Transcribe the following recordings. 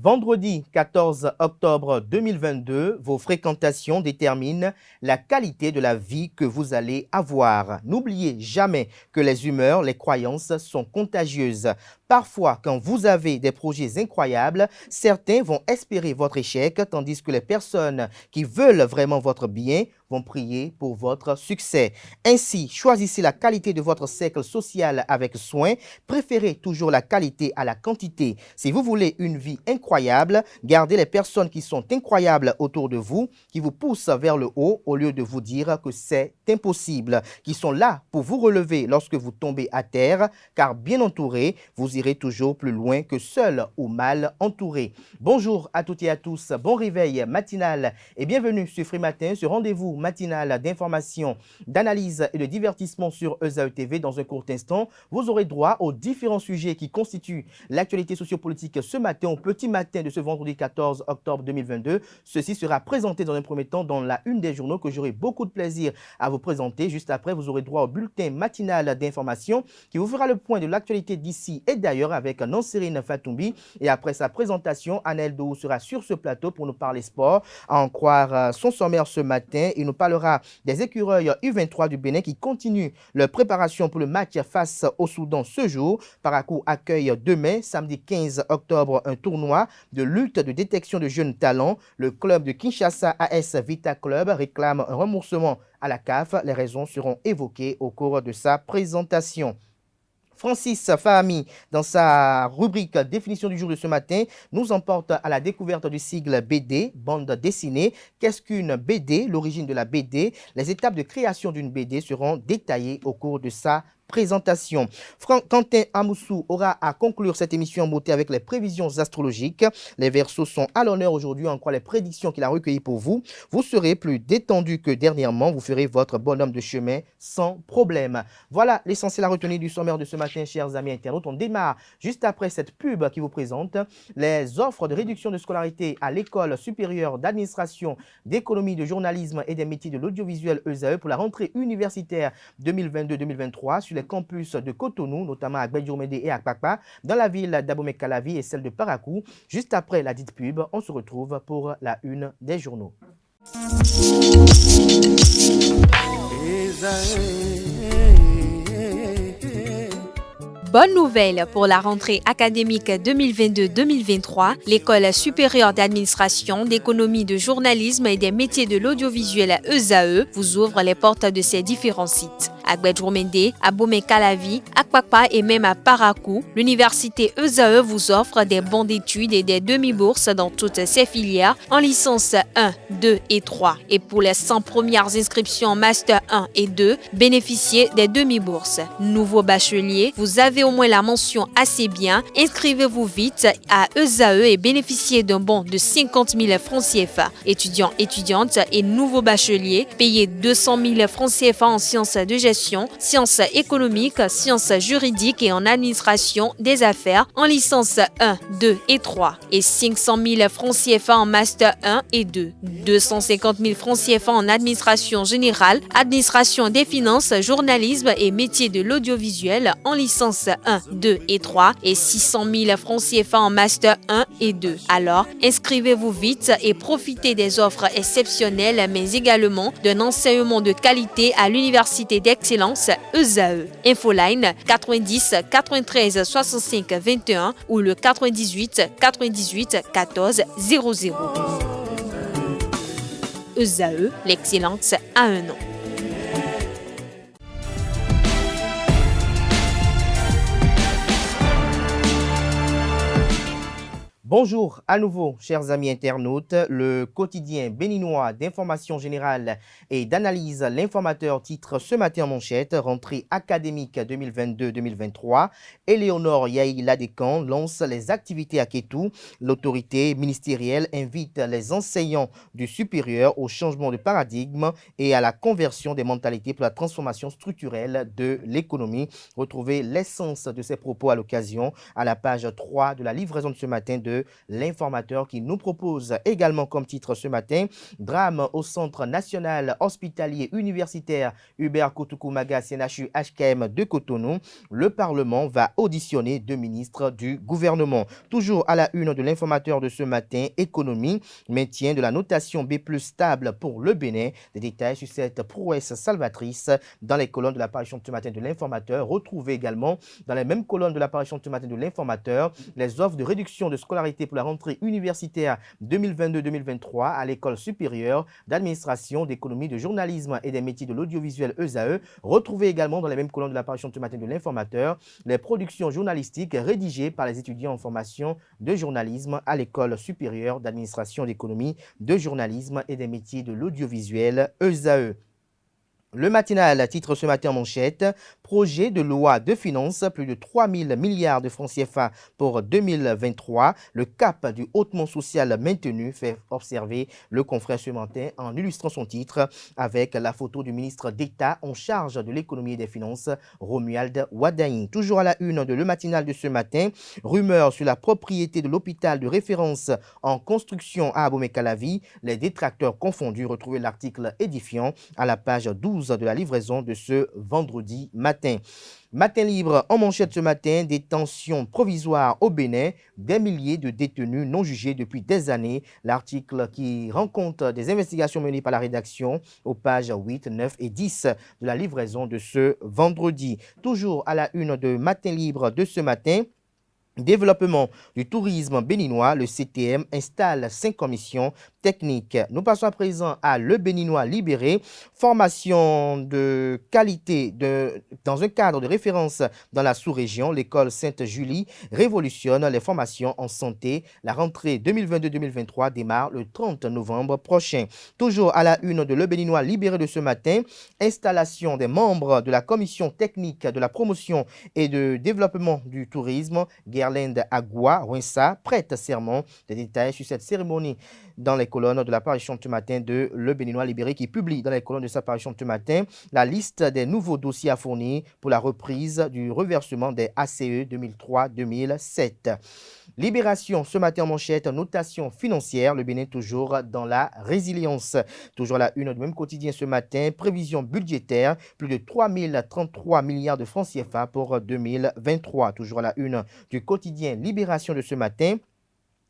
Vendredi 14 octobre 2022, vos fréquentations déterminent la qualité de la vie que vous allez avoir. N'oubliez jamais que les humeurs, les croyances sont contagieuses. Parfois, quand vous avez des projets incroyables, certains vont espérer votre échec, tandis que les personnes qui veulent vraiment votre bien vont prier pour votre succès. Ainsi, choisissez la qualité de votre cercle social avec soin. Préférez toujours la qualité à la quantité. Si vous voulez une vie incroyable, gardez les personnes qui sont incroyables autour de vous, qui vous poussent vers le haut au lieu de vous dire que c'est impossible, qui sont là pour vous relever lorsque vous tombez à terre, car bien entouré, vous irez toujours plus loin que seul ou mal entouré. Bonjour à toutes et à tous, bon réveil matinal et bienvenue sur Free Matin, ce rendez-vous matinal d'information, d'analyse et de divertissement sur ESAE TV. Dans un court instant, vous aurez droit aux différents sujets qui constituent l'actualité sociopolitique ce matin, au petit matin de ce vendredi 14 octobre 2022. Ceci sera présenté dans un premier temps dans la une des journaux que j'aurai beaucoup de plaisir à vous présenter. Juste après, vous aurez droit au bulletin matinal d'information qui vous fera le point de l'actualité d'ici et d'ailleurs avec Nansérine Fatoumbi. Et après sa présentation, Anel Dou sera sur ce plateau pour nous parler sport. À en croire son sommaire ce matin, il nous parlera des écureuils U23 du Bénin qui continuent leur préparation pour le match face au Soudan ce jour. Parakou accueille demain, samedi 15 octobre, un tournoi de lutte de détection de jeunes talents. Le club de Kinshasa AS Vita Club réclame un remboursement à la CAF. Les raisons seront évoquées au cours de sa présentation. Francis Fahami, dans sa rubrique définition du jour de ce matin, nous emporte à la découverte du sigle BD, bande dessinée. Qu'est-ce qu'une BD? L'origine de la BD, les étapes de création d'une BD seront détaillées au cours de sa présentation. Quentin Amoussou aura à conclure cette émission en beauté avec les prévisions astrologiques. Les Verseaux sont à l'honneur aujourd'hui, en croit les prédictions qu'il a recueillies pour vous. Vous serez plus détendu que dernièrement. Vous ferez votre bonhomme de chemin sans problème. Voilà l'essentiel à retenir du sommaire de ce matin, chers amis internautes. On démarre juste après cette pub qui vous présente les offres de réduction de scolarité à l'École supérieure d'administration, d'économie, de journalisme et des métiers de l'audiovisuel ESAE pour la rentrée universitaire 2022-2023 sur les campus de Cotonou, notamment à Gbedjourmede et à Kpakpa, dans la ville d'Abomey-Calavi et celle de Parakou. Juste après la dite pub, on se retrouve pour la une des journaux. Bonne nouvelle pour la rentrée académique 2022-2023, l'École supérieure d'administration, d'économie, de journalisme et des métiers de l'audiovisuel ESAE vous ouvre les portes de ses différents sites. À Gbedjourmede, à Abomey-Calavi, à Kpakpa et même à Parakou, l'université ESAE vous offre des bons d'études et des demi-bourses dans toutes ses filières en licence 1, 2 et 3. Et pour les 100 premières inscriptions en master 1 et 2, bénéficiez des demi-bourses. Nouveaux bacheliers, vous avez au moins la mention assez bien, inscrivez-vous vite à ESAE et bénéficiez d'un bon de 50 000 francs CFA. Étudiants, étudiantes et nouveaux bacheliers, payez 200 000 francs CFA en sciences de gestion, sciences économiques, sciences juridiques et en administration des affaires en licence 1, 2 et 3 et 500 000 francs CFA en master 1 et 2, 250 000 francs CFA en administration générale, administration des finances, journalisme et métiers de l'audiovisuel en licence 1, 2 et 3 et 600 000 francs CFA en master 1 et 2. Alors, inscrivez-vous vite et profitez des offres exceptionnelles mais également d'un enseignement de qualité à l'université d'excellence ESAE. Infoline 90 93 65 21 ou le 98 98 14 00. ESAE, l'excellence a un nom. Bonjour à nouveau, chers amis internautes. Le quotidien béninois d'information générale et d'analyse, l'informateur titre ce matin en manchette, rentrée académique 2022-2023. Éléonore Yahi Ladécan lance les activités à Kétou. L'autorité ministérielle invite les enseignants du supérieur au changement de paradigme et à la conversion des mentalités pour la transformation structurelle de l'économie. Retrouvez l'essence de ces propos à l'occasion à la page 3 de la livraison de ce matin de l'Informateur qui nous propose également comme titre ce matin « Drame au Centre national hospitalier universitaire Hubert Koutoukou-Maga CNHU HKM de Cotonou. Le Parlement va auditionner 2 ministres du gouvernement. » Toujours à la une de l'Informateur de ce matin, économie, maintien de la notation B+ stable pour le Bénin. Des détails sur cette prouesse salvatrice dans les colonnes de l'apparition de ce matin de l'Informateur. Retrouvez également dans les mêmes colonnes de l'apparition de ce matin de l'Informateur les offres de réduction de scolarité pour la rentrée universitaire 2022-2023 à l'école supérieure d'administration, d'économie, de journalisme et des métiers de l'audiovisuel ESAE. Retrouvez également dans les mêmes colonnes de l'apparition de ce matin de l'Informateur les productions journalistiques rédigées par les étudiants en formation de journalisme à l'école supérieure d'administration, d'économie, de journalisme et des métiers de l'audiovisuel ESAE. Le matinal titre ce matin en manchette « Projet de loi de finances, plus de 3 000 milliards de francs CFA pour 2023. Le cap du hautement social maintenu », fait observer le confrère ce matin en illustrant son titre avec la photo du ministre d'État en charge de l'économie et des finances, Romuald Wadain. Toujours à la une de le matinal de ce matin, rumeur sur la propriété de l'hôpital de référence en construction à Abomey-Calavi, les détracteurs confondus. Retrouvez l'article édifiant à la page 12 de la livraison de ce vendredi matin. Matin libre en manchette ce matin, détention provisoire au Bénin, des milliers de détenus non jugés depuis des années. L'article qui rend compte des investigations menées par la rédaction aux pages 8, 9 et 10 de la livraison de ce vendredi. Toujours à la une de Matin libre de ce matin, développement du tourisme béninois, le CTM installe 5 commissions techniques. Nous passons à présent à Le Béninois libéré, formation de qualité dans un cadre de référence dans la sous-région. L'école Sainte-Julie révolutionne les formations en santé. La rentrée 2022-2023 démarre le 30 novembre prochain. Toujours à la une de Le Béninois libéré de ce matin, installation des membres de la commission technique de la promotion et de développement du tourisme, Gerlinde Agua Winsa prête serment. Des détails sur cette cérémonie dans les colonnes de l'apparition de ce matin de Le Béninois libéré qui publie dans les colonnes de sa parution de ce matin la liste des nouveaux dossiers à fournir pour la reprise du reversement des ACE 2003-2007. Libération ce matin en manchette, notation financière, le Bénin toujours dans la résilience. Toujours la une du même quotidien ce matin, prévision budgétaire, plus de 3 033 milliards de francs CFA pour 2023. Toujours la une du quotidien Libération de ce matin.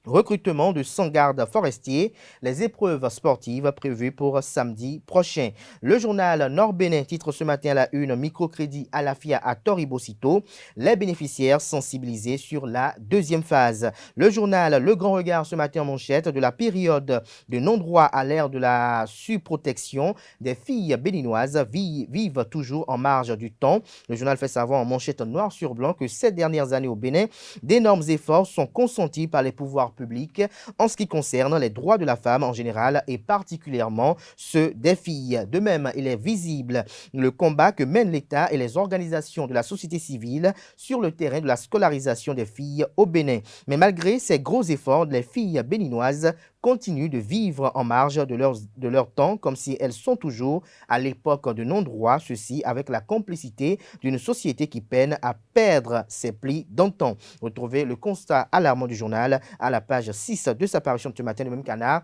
Recrutement de 100 gardes forestiers, les épreuves sportives prévues pour samedi prochain. Le journal Nord-Bénin titre ce matin à la une microcrédit à la FIA à Toribocito, les bénéficiaires sensibilisés sur la deuxième phase. Le journal Le Grand Regard ce matin en manchette de la période de non-droit à l'ère de la surprotection des filles béninoises vivent toujours en marge du temps. Le journal fait savoir en manchette noir sur blanc que ces dernières années au Bénin, d'énormes efforts sont consentis par les pouvoirs public en ce qui concerne les droits de la femme en général et particulièrement ceux des filles. De même, il est visible le combat que mènent l'État et les organisations de la société civile sur le terrain de la scolarisation des filles au Bénin. Mais malgré ces gros efforts, les filles béninoises continuent de vivre en marge de leur temps comme si elles sont toujours à l'époque de non-droit, ceci avec la complicité d'une société qui peine à perdre ses plis d'antan. Retrouvez le constat alarmant du journal à la page 6 de sa parution de ce matin, le même canard,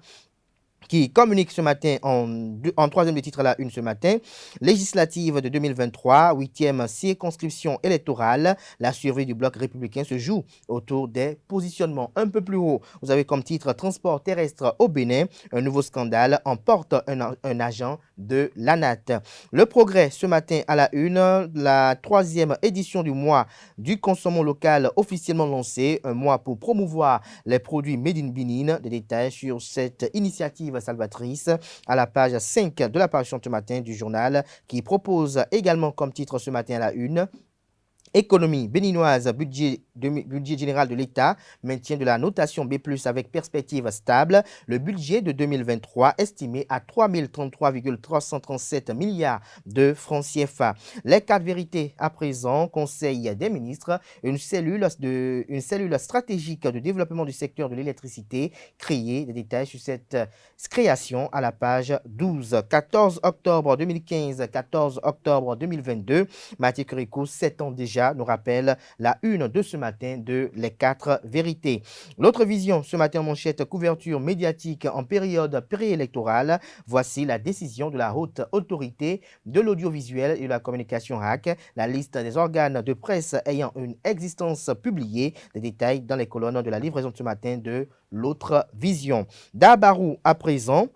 qui communique ce matin en troisième de titre à la une ce matin, législative de 2023, 8e circonscription électorale, la survie du bloc républicain se joue autour des positionnements. Un peu plus haut, vous avez comme titre transport terrestre au Bénin, un nouveau scandale emporte un agent de l'ANAT. Le Progrès ce matin à la une, la 3e édition du mois du consommant local officiellement lancée, un mois pour promouvoir les produits Made in Benin. Des détails sur cette initiative salvatrice à la page 5 de la parution ce matin du journal qui propose également comme titre ce matin à la une économie béninoise, budget général de l'État, maintien de la notation B+, avec perspective stable. Le budget de 2023 estimé à 3 033,337 milliards de francs CFA. Les 4 vérités à présent, Conseil des ministres, une cellule stratégique de développement du secteur de l'électricité créée. Des détails sur cette création à la page 12. 14 octobre 2015, 14 octobre 2022, Mathieu Kurikou, 7 ans déjà Aïcha, nous rappelle la une de ce matin de Les 4 vérités. L'autre vision, ce matin en manchette, couverture médiatique en période préélectorale. Voici la décision de la haute autorité de l'audiovisuel et de la communication HAC. La liste des organes de presse ayant une existence publiée. Des détails dans les colonnes de la livraison de ce matin de l'autre vision. Dabarou à présent.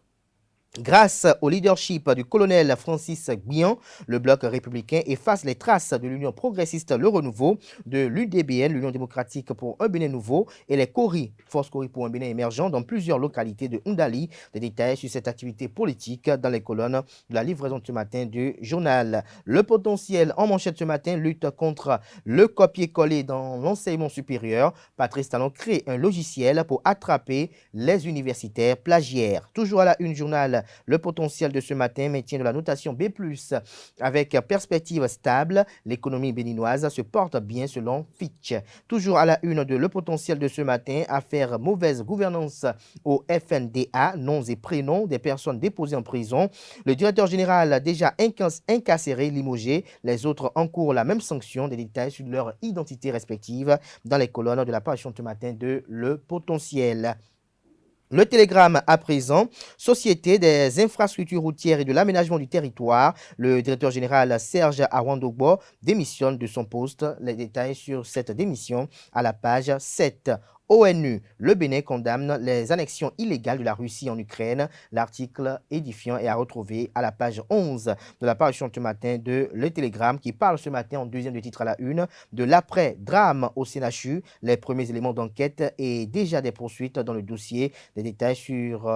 Grâce au leadership du colonel Francis Guian, le bloc républicain efface les traces de l'Union progressiste Le Renouveau, de l'UDBN, l'Union démocratique pour un Bénin nouveau, et les CORI, Force CORI pour un Bénin émergent, dans plusieurs localités de Ndali. Des détails sur cette activité politique dans les colonnes de la livraison de ce matin du journal. Le potentiel en manchette ce matin, lutte contre le copier-coller dans l'enseignement supérieur. Patrice Talon crée un logiciel pour attraper les universitaires plagiaires. Toujours à la une journal, le potentiel de ce matin, maintien de la notation B+, avec perspective stable. L'économie béninoise se porte bien selon Fitch. Toujours à la une de le potentiel de ce matin, affaire mauvaise gouvernance au FNDA, noms et prénoms des personnes déposées en prison. Le directeur général déjà incarcéré, limogé. Les autres encourent la même sanction. Des détails sur leur identité respective dans les colonnes de la parution de ce matin de le potentiel. Le Télégramme à présent, Société des infrastructures routières et de l'aménagement du territoire. Le directeur général Serge Awandogbo démissionne de son poste. Les détails sur cette démission à la page 7. ONU, le Bénin condamne les annexions illégales de la Russie en Ukraine. L'article édifiant est à retrouver à la page 11 de la parution ce matin de Le Télégramme qui parle ce matin en deuxième de titre à la une de l'après-drame au CNHU. Les premiers éléments d'enquête et déjà des poursuites dans le dossier. Des détails sur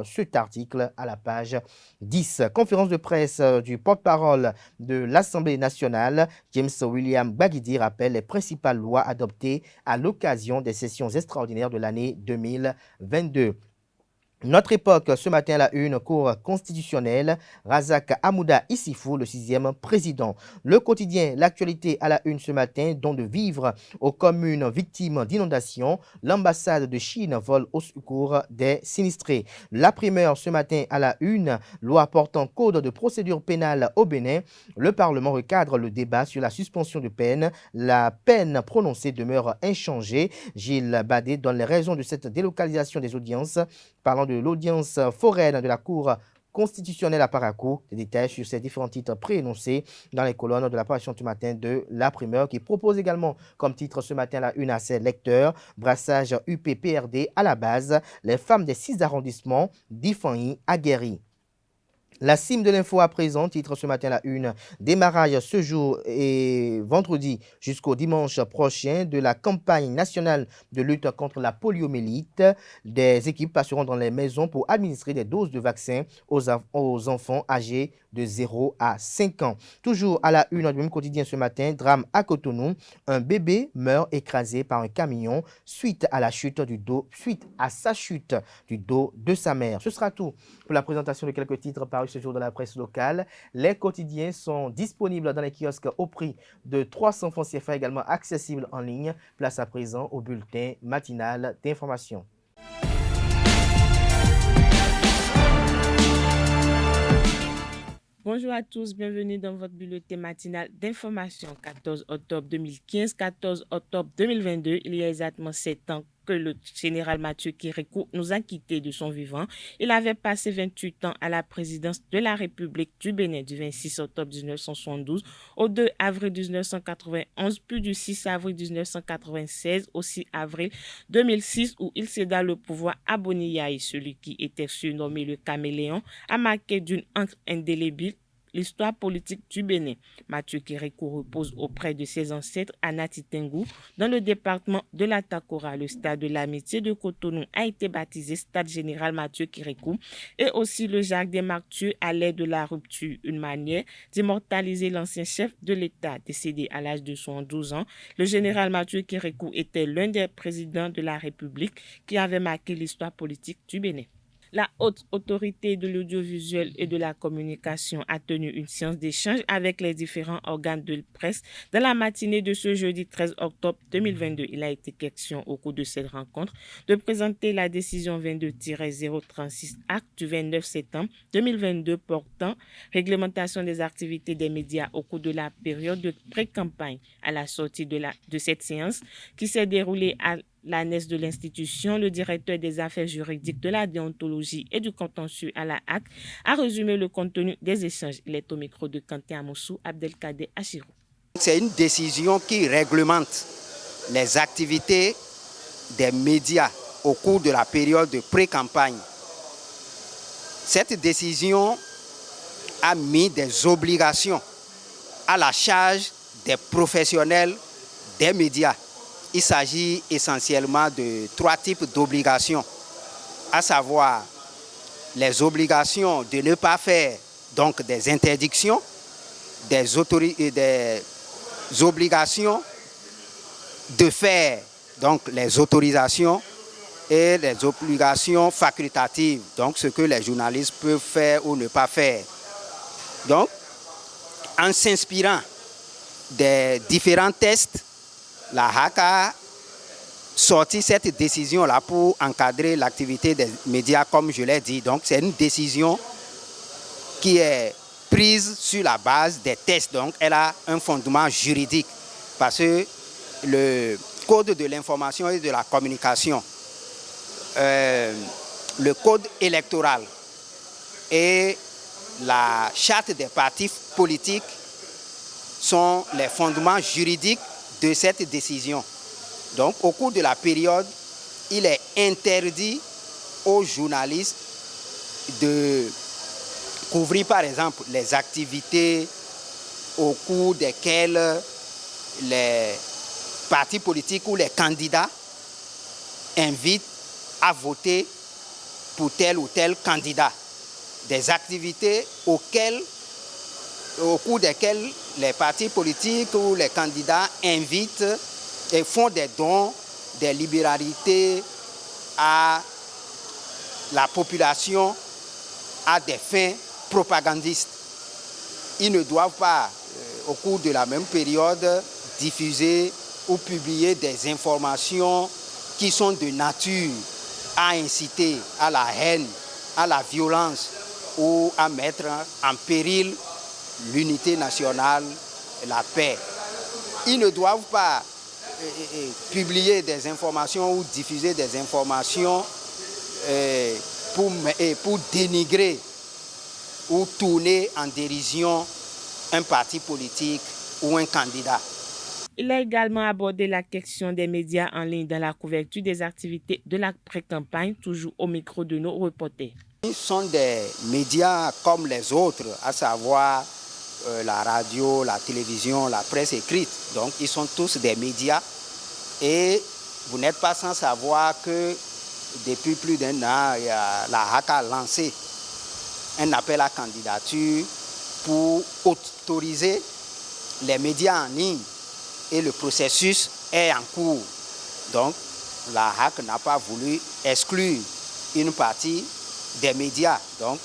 cet article à la page 10. Conférence de presse du porte-parole de l'Assemblée nationale, James William Baguidi, rappelle les principales lois adoptées à l'occasion des sessions extraordinaires de l'année 2022. Notre époque, ce matin à la une, cour constitutionnelle, Razak Hamouda Issifou, le 6e président. Le quotidien, l'actualité à la une ce matin, don de vivres aux communes victimes d'inondations. L'ambassade de Chine vole au secours des sinistrés. La primeur ce matin à la une, loi portant code de procédure pénale au Bénin. Le Parlement recadre le débat sur la suspension de peine. La peine prononcée demeure inchangée. Gilles Badé donne les raisons de cette délocalisation des audiences. Parlant de l'audience foraine de la Cour constitutionnelle à Parakou, des détails sur ces différents titres préénoncés dans les colonnes de la parution du matin de la primeur qui propose également comme titre ce matin la une à ses lecteurs, brassage UP-PRD à la base, les femmes des 6 arrondissements, Difanyi aguerries. La cime de l'info à présent, titre ce matin la une, démarrage ce jour et vendredi jusqu'au dimanche prochain de la campagne nationale de lutte contre la poliomyélite. Des équipes passeront dans les maisons pour administrer des doses de vaccins aux enfants âgés de 0 à 5 ans. Toujours à la une du même quotidien ce matin, drame à Cotonou, un bébé meurt écrasé par un camion suite à sa chute du dos de sa mère. Ce sera tout pour la présentation de quelques titres parus ce jour de la presse locale. Les quotidiens sont disponibles dans les kiosques au prix de 300 francs CFA, également accessibles en ligne. Place à présent au bulletin matinal d'information. Bonjour à tous, bienvenue dans votre bulletin matinal d'information. 14 octobre 2015, 14 octobre 2022, il y a exactement 7 ans que le général Mathieu Kérékou nous a quittés de son vivant. Il avait passé 28 ans à la présidence de la République du Bénin du 26 octobre 1972 au 2 avril 1991, puis du 6 avril 1996 au 6 avril 2006 où il céda le pouvoir à Boni Yaye, celui qui était surnommé le caméléon, a marqué d'une encre indélébile l'histoire politique du Bénin. Mathieu Kérékou repose auprès de ses ancêtres à Nati Tengou, dans le département de la Takora. Le stade de l'amitié de Cotonou a été baptisé Stade Général Mathieu Kérékou et aussi le Jacques Desmartieux à l'aide de la rupture, une manière d'immortaliser l'ancien chef de l'État. Décédé à l'âge de 72 ans, le général Mathieu Kérékou était l'un des présidents de la République qui avait marqué l'histoire politique du Bénin. La haute autorité de l'audiovisuel et de la communication a tenu une séance d'échange avec les différents organes de presse dans la matinée de ce jeudi 13 octobre 2022. Il a été question au cours de cette rencontre de présenter la décision 22-036 acte du 29 septembre 2022 portant réglementation des activités des médias au cours de la période de pré-campagne. À la sortie de cette séance qui s'est déroulée à l'ANES de l'institution, le directeur des affaires juridiques, de la déontologie et du contentieux à la HAC a résumé le contenu des échanges. Il est au micro de Kanté Amoussou, Abdelkader Achirou. C'est une décision qui réglemente les activités des médias au cours de la période de pré-campagne. Cette décision a mis des obligations à la charge des professionnels des médias. Il s'agit essentiellement de 3 types d'obligations, à savoir les obligations de ne pas faire donc des interdictions, des obligations de faire donc les autorisations et les obligations facultatives, donc ce que les journalistes peuvent faire ou ne pas faire. Donc, en s'inspirant des différents tests, la HAC a sorti cette décision-là pour encadrer l'activité des médias, comme je l'ai dit. Donc, c'est une décision qui est prise sur la base des tests. Donc, elle a un fondement juridique parce que le Code de l'information et de la communication, le Code électoral et la Charte des partis politiques sont les fondements juridiques de cette décision. Donc, au cours de la période, il est interdit aux journalistes de couvrir, par exemple, les activités au cours desquelles les partis politiques ou les candidats invitent à voter pour tel ou tel candidat. Des activités au cours desquelles les partis politiques ou les candidats invitent et font des dons, des libéralités à la population à des fins propagandistes. Ils ne doivent pas, au cours de la même période, diffuser ou publier des informations qui sont de nature à inciter à la haine, à la violence ou à mettre en péril l'unité nationale et la paix. Ils ne doivent pas publier des informations ou diffuser des informations pour dénigrer ou tourner en dérision un parti politique ou un candidat. Il a également abordé la question des médias en ligne dans la couverture des activités de la pré-campagne, toujours au micro de nos reporters. Ils sont des médias comme les autres, à savoir la radio, la télévision, la presse écrite. Donc, ils sont tous des médias. Et vous n'êtes pas sans savoir que depuis plus d'un an, la HAC a lancé un appel à candidature pour autoriser les médias en ligne. Et le processus est en cours. Donc, la HAC n'a pas voulu exclure une partie des médias. Donc,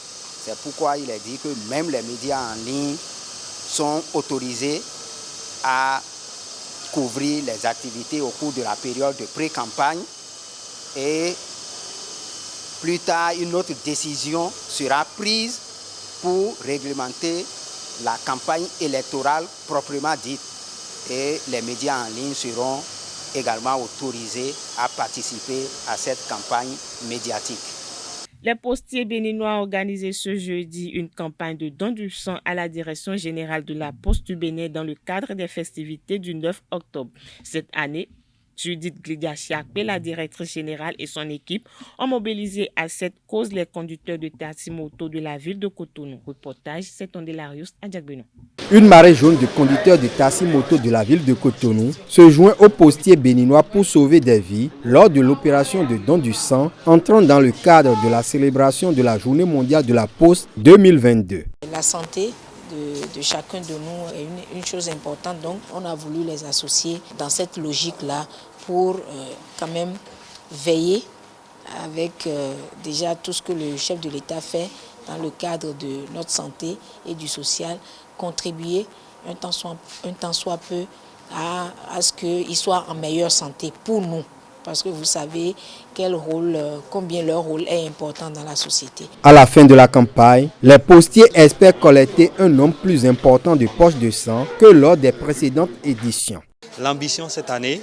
c'est pourquoi il est dit que même les médias en ligne sont autorisés à couvrir les activités au cours de la période de pré-campagne. Et plus tard, une autre décision sera prise pour réglementer la campagne électorale proprement dite. Et les médias en ligne seront également autorisés à participer à cette campagne médiatique. Les postiers béninois ont organisé ce jeudi une campagne de don du sang à la direction générale de la Poste du Bénin dans le cadre des festivités du 9 octobre. Cette année, Judith Glidia-Chiakpe, la directrice générale, et son équipe ont mobilisé à cette cause les conducteurs de taxi-moto de la ville de Cotonou. Reportage, c'est Ondelarius Adjakbeno. Une marée jaune de conducteurs de taxi-moto de la ville de Cotonou se joint aux postiers béninois pour sauver des vies lors de l'opération de don du sang entrant dans le cadre de la célébration de la Journée mondiale de la Poste 2022. La santé de chacun de nous est une chose importante, donc on a voulu les associer dans cette logique-là pour quand même veiller avec déjà tout ce que le chef de l'État fait dans le cadre de notre santé et du social, contribuer un tant soit peu à ce qu'ils soient en meilleure santé pour nous. Parce que vous savez combien leur rôle est important dans la société. À la fin de la campagne, les postiers espèrent collecter un nombre plus important de poches de sang que lors des précédentes éditions. L'ambition cette année,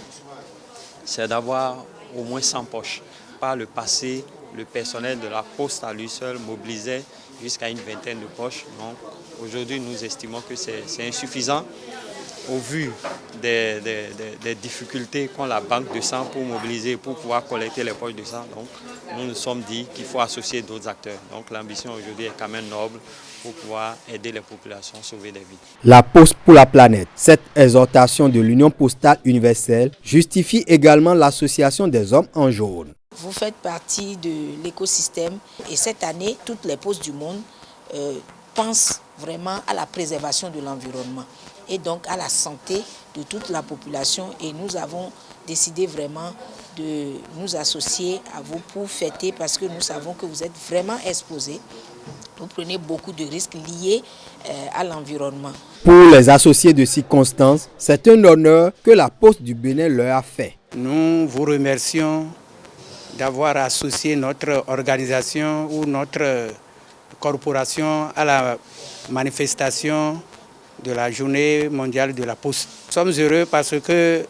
c'est d'avoir au moins 100 poches. Par le passé, le personnel de la poste à lui seul mobilisait jusqu'à une vingtaine de poches. Donc aujourd'hui, nous estimons que c'est insuffisant au vu des difficultés qu'ont la banque de sang pour mobiliser, pour pouvoir collecter les poches de sang. Donc nous nous sommes dit qu'il faut associer d'autres acteurs. Donc l'ambition aujourd'hui est quand même noble pour pouvoir aider les populations, sauver des vies. La Poste pour la planète. Cette exhortation de l'Union postale universelle justifie également l'association des hommes en jaune. Vous faites partie de l'écosystème et cette année, toutes les postes du monde pensent vraiment à la préservation de l'environnement et donc à la santé de toute la population. Et nous avons décidé vraiment de nous associer à vous pour fêter parce que nous savons que vous êtes vraiment exposés. Vous prenez beaucoup de risques liés à l'environnement. Pour les associés de circonstance, c'est un honneur que la Poste du Bénin leur a fait. Nous vous remercions d'avoir associé notre organisation ou notre corporation à la manifestation de la journée mondiale de la Poste. Nous sommes heureux parce que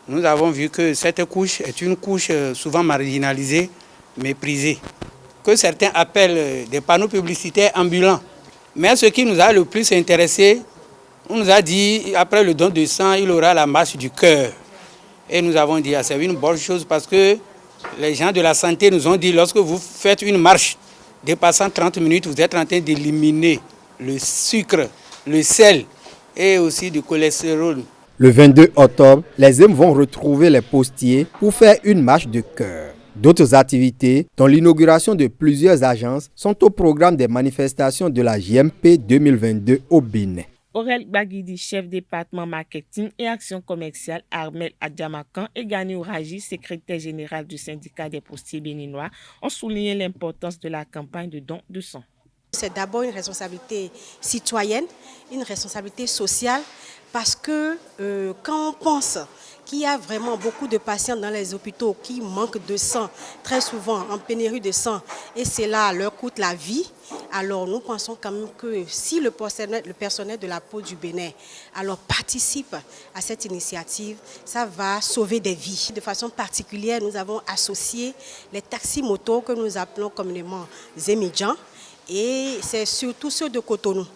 nous avons vu que cette couche est une couche souvent marginalisée, méprisée, que certains appellent des panneaux publicitaires ambulants. Mais ce qui nous a le plus intéressé, on nous a dit, après le don de sang, il aura la marche du cœur. Et nous avons dit, c'est une bonne chose parce que les gens de la santé nous ont dit, lorsque vous faites une marche dépassant 30 minutes, vous êtes en train d'éliminer le sucre, le sel et aussi du cholestérol. Le 22 octobre, les hommes vont retrouver les postiers pour faire une marche de cœur. D'autres activités, dont l'inauguration de plusieurs agences, sont au programme des manifestations de la JMP 2022 au Bénin. Aurel Baguidi, chef département marketing et action commerciale, Armel Adjamakan et Gani Ouraji, secrétaire général du syndicat des postiers béninois, ont souligné l'importance de la campagne de don de sang. C'est d'abord une responsabilité citoyenne, une responsabilité sociale, parce que quand on pense qu'il y a vraiment beaucoup de patients dans les hôpitaux qui manquent de sang, très souvent en pénurie de sang, et cela leur coûte la vie, alors nous pensons quand même que si le personnel de la Poste du Bénin alors participe à cette initiative, ça va sauver des vies. De façon particulière, nous avons associé les taxis-motos que nous appelons communément Zémidjan, et c'est surtout ceux de Cotonou.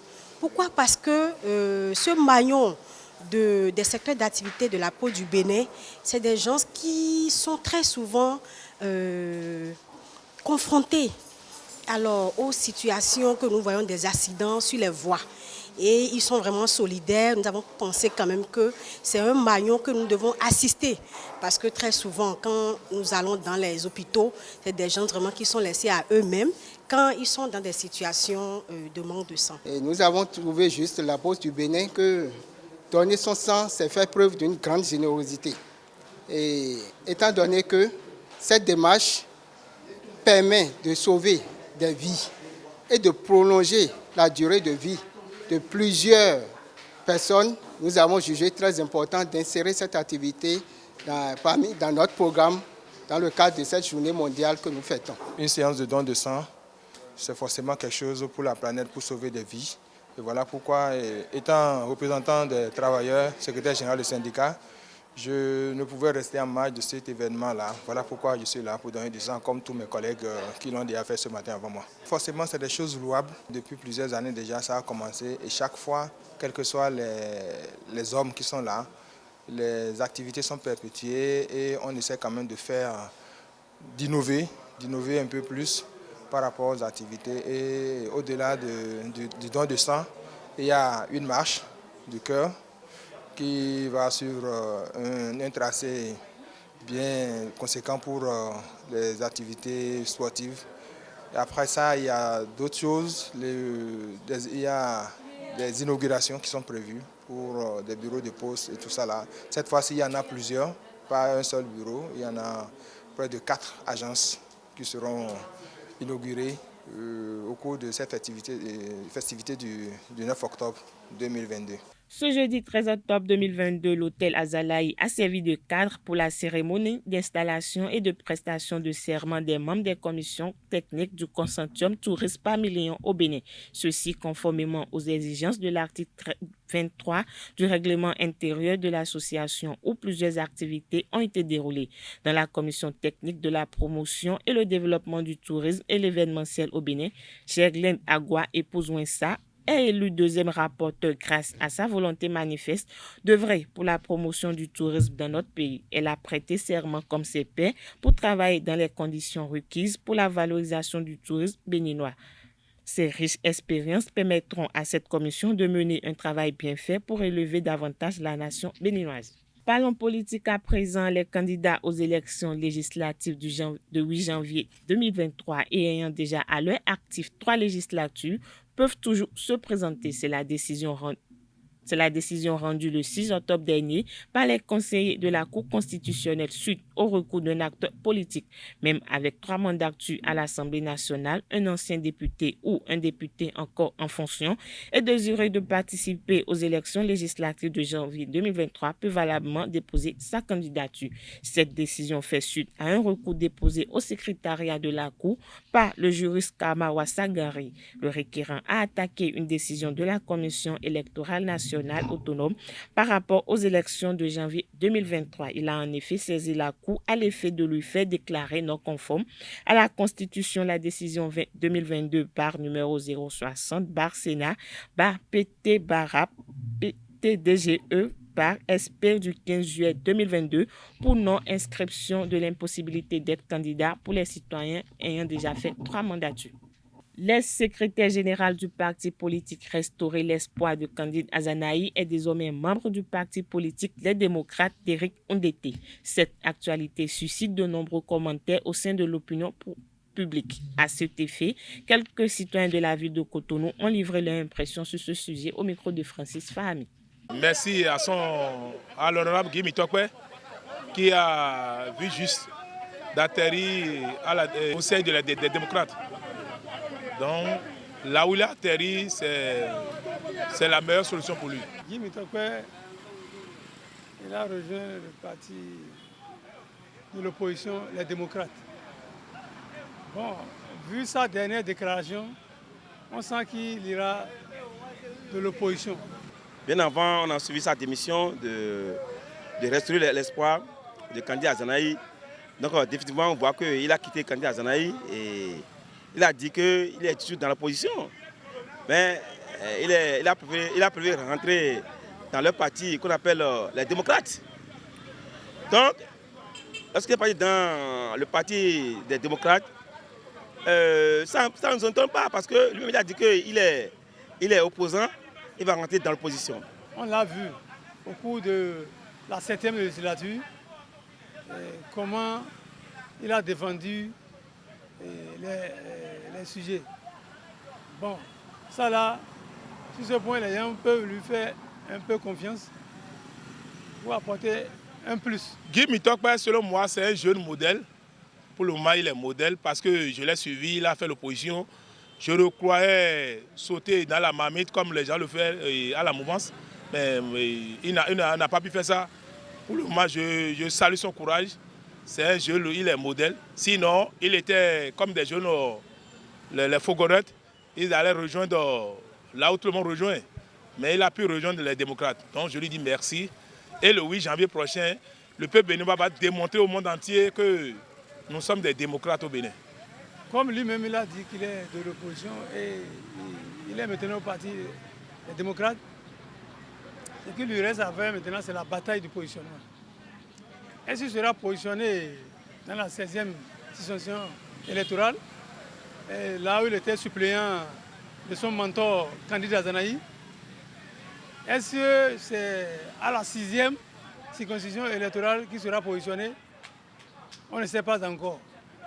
Pourquoi? Parce que ce maillon des secteurs d'activité de la Poste du Bénin, c'est des gens qui sont très souvent confrontés aux situations que nous voyons des accidents sur les voies. Et ils sont vraiment solidaires. Nous avons pensé quand même que c'est un maillon que nous devons assister. Parce que très souvent, quand nous allons dans les hôpitaux, c'est des gens vraiment qui sont laissés à eux-mêmes quand ils sont dans des situations de manque de sang. Et nous avons trouvé juste la Poste du Bénin que donner son sang, c'est faire preuve d'une grande générosité. Et étant donné que cette démarche permet de sauver des vies et de prolonger la durée de vie de plusieurs personnes, nous avons jugé très important d'insérer cette activité dans notre programme dans le cadre de cette journée mondiale que nous fêtons. Une séance de don de sang, c'est forcément quelque chose pour la planète, pour sauver des vies. Et voilà pourquoi, étant représentant des travailleurs, secrétaire général du syndicat, je ne pouvais rester en marge de cet événement-là. Voilà pourquoi je suis là pour donner du sang, comme tous mes collègues qui l'ont déjà fait ce matin avant moi. Forcément, c'est des choses louables. Depuis plusieurs années déjà, ça a commencé. Et chaque fois, quels que soient les hommes qui sont là, les activités sont perpétuées et on essaie quand même de d'innover un peu plus par rapport aux activités. Et au-delà du don de sang, il y a une marche du cœur qui va suivre un tracé bien conséquent pour les activités sportives. Et après ça, il y a d'autres choses. Il y a des inaugurations qui sont prévues pour des bureaux de poste et tout ça là. Cette fois-ci, il y en a plusieurs, pas un seul bureau. Il y en a près de 4 agences qui seront inaugurés au cours de cette festivité du 9 octobre 2022. Ce jeudi 13 octobre 2022, l'hôtel Azalaï a servi de cadre pour la cérémonie d'installation et de prestation de serment des membres des commissions techniques du consortium Tourisme par million au Bénin. Ceci conformément aux exigences de l'article 23 du règlement intérieur de l'association où plusieurs activités ont été déroulées. Dans la commission technique de la promotion et le développement du tourisme et l'événementiel au Bénin, Gerlaine Agua, épouse Winsa, est élu deuxième rapporteur grâce à sa volonté manifeste d'œuvrer pour la promotion du tourisme dans notre pays. Elle a prêté serment comme ses pairs pour travailler dans les conditions requises pour la valorisation du tourisme béninois. Ces riches expériences permettront à cette commission de mener un travail bien fait pour élever davantage la nation béninoise. Parlons politique à présent. Les candidats aux élections législatives de 8 janvier 2023 et ayant déjà à leur actif 3 législatures peuvent toujours se présenter. C'est la décision rendue le 6 octobre dernier par les conseillers de la Cour constitutionnelle suite au recours d'un acteur politique. Même avec 3 mandatures à l'Assemblée nationale, un ancien député ou un député encore en fonction est désireux de participer aux élections législatives de janvier 2023 peut valablement déposer sa candidature. Cette décision fait suite à un recours déposé au secrétariat de la Cour par le juriste Kamawa Sagari. Le requérant a attaqué une décision de la Commission électorale nationale autonome par rapport aux élections de janvier 2023. Il a en effet saisi la Cour à l'effet de lui faire déclarer non conforme à la Constitution la décision 2022 par numéro 060 bar Sénat bar PT barap PTDGE par SP du 15 juillet 2022 pour non-inscription de l'impossibilité d'être candidat pour les citoyens ayant déjà fait 3 mandatures. L'ex-secrétaire général du parti politique Restaurer l'espoir de Candide Azanaï est désormais membre du parti politique Les Démocrates d'Éric Ondete. Cette actualité suscite de nombreux commentaires au sein de l'opinion publique. À cet effet, quelques citoyens de la ville de Cotonou ont livré leur impression sur ce sujet au micro de Francis Fahami. Merci à l'honorable Guy Mitokwe qui a vu juste d'atterrir au sein des démocrates. Donc, là où il a atterri, c'est la meilleure solution pour lui. Guy Mitokwe, il a rejoint le parti de l'opposition, les démocrates. Bon, vu sa dernière déclaration, on sent qu'il ira de l'opposition. Bien avant, on a suivi sa démission de restaurer l'espoir de Candide Azanaï. Donc, définitivement, on voit qu'il a quitté Candide Azanaï et il a dit qu'il est toujours dans l'opposition. Mais il a préféré rentrer dans le parti qu'on appelle les démocrates. Donc, lorsqu'il est parti dans le parti des démocrates, ça ne nous entend pas parce que lui-même il a dit qu'il est opposant, il va rentrer dans l'opposition. On l'a vu au cours de la 7e législature, comment il a défendu les sujets. Bon, ça là, sur ce point, les gens peuvent lui faire un peu confiance pour apporter un plus. Guy Mitokwe, selon moi, c'est un jeune modèle. Pour le moment, il est modèle parce que je l'ai suivi, il a fait l'opposition. Je le croyais sauter dans la marmite comme les gens le font à la mouvance. Mais il n'a pas pu faire ça. Pour le moment, je salue son courage. C'est un jeune, il est modèle. Sinon, il était comme des jeunes, les Fogorettes, ils allaient rejoindre là où tout le monde rejoint. Mais il a pu rejoindre les démocrates. Donc je lui dis merci. Et le 8 janvier prochain, le peuple béninois va démontrer au monde entier que nous sommes des démocrates au Bénin. Comme lui-même il a dit qu'il est de l'opposition et il est maintenant au parti des démocrates, ce qui lui reste à faire maintenant, c'est la bataille du positionnement. Est-ce qu'il sera positionné dans la 16e session électorale, là où il était suppléant de son mentor Candide Azanaï? Est-ce que c'est à la 6e circonscription électorale qu'il sera positionné? On ne sait pas encore.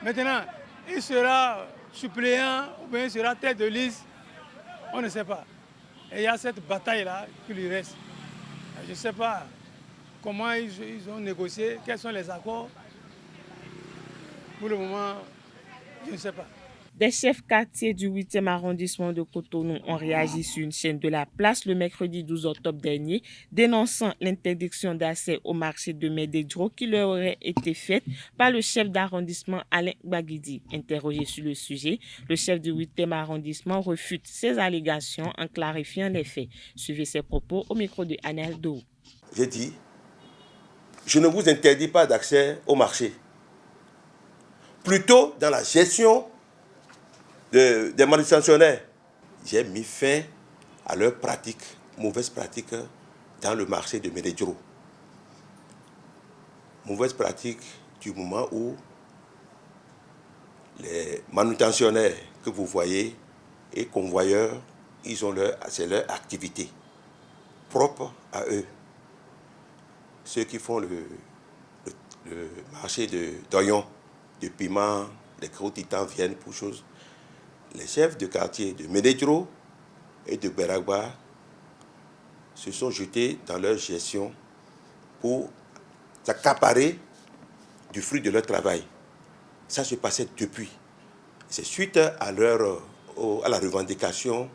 Maintenant, il sera suppléant ou bien il sera tête de liste, on ne sait pas. Et il y a cette bataille-là qui lui reste. Je ne sais pas comment ils ont négocié, quels sont les accords. Pour le moment, Je ne sais pas. Des chefs quartiers du 8e arrondissement de Cotonou ont réagi sur une chaîne de la place le mercredi 12 octobre dernier, dénonçant l'interdiction d'accès au marché de Médédro qui leur aurait été faite par le chef d'arrondissement Alain Baguidi. Interrogé sur le sujet, le chef du 8e arrondissement refute ces allégations en clarifiant les faits. Suivez ses propos au micro de Anel Dou. J'ai dit, je ne vous interdis pas d'accès au marché. Plutôt dans la gestion des manutentionnaires. J'ai mis fin à leurs pratiques, mauvaises pratiques dans le marché de Médédro. Mauvaises pratiques du moment où les manutentionnaires que vous voyez et convoyeurs, c'est leur activité propre à eux. Ceux qui font le marché d'oignons, de piments, les gros titans viennent pour choses. Les chefs de quartier de Médédro et de Beragba se sont jetés dans leur gestion pour s'accaparer du fruit de leur travail. Ça se passait depuis. C'est suite à la revendication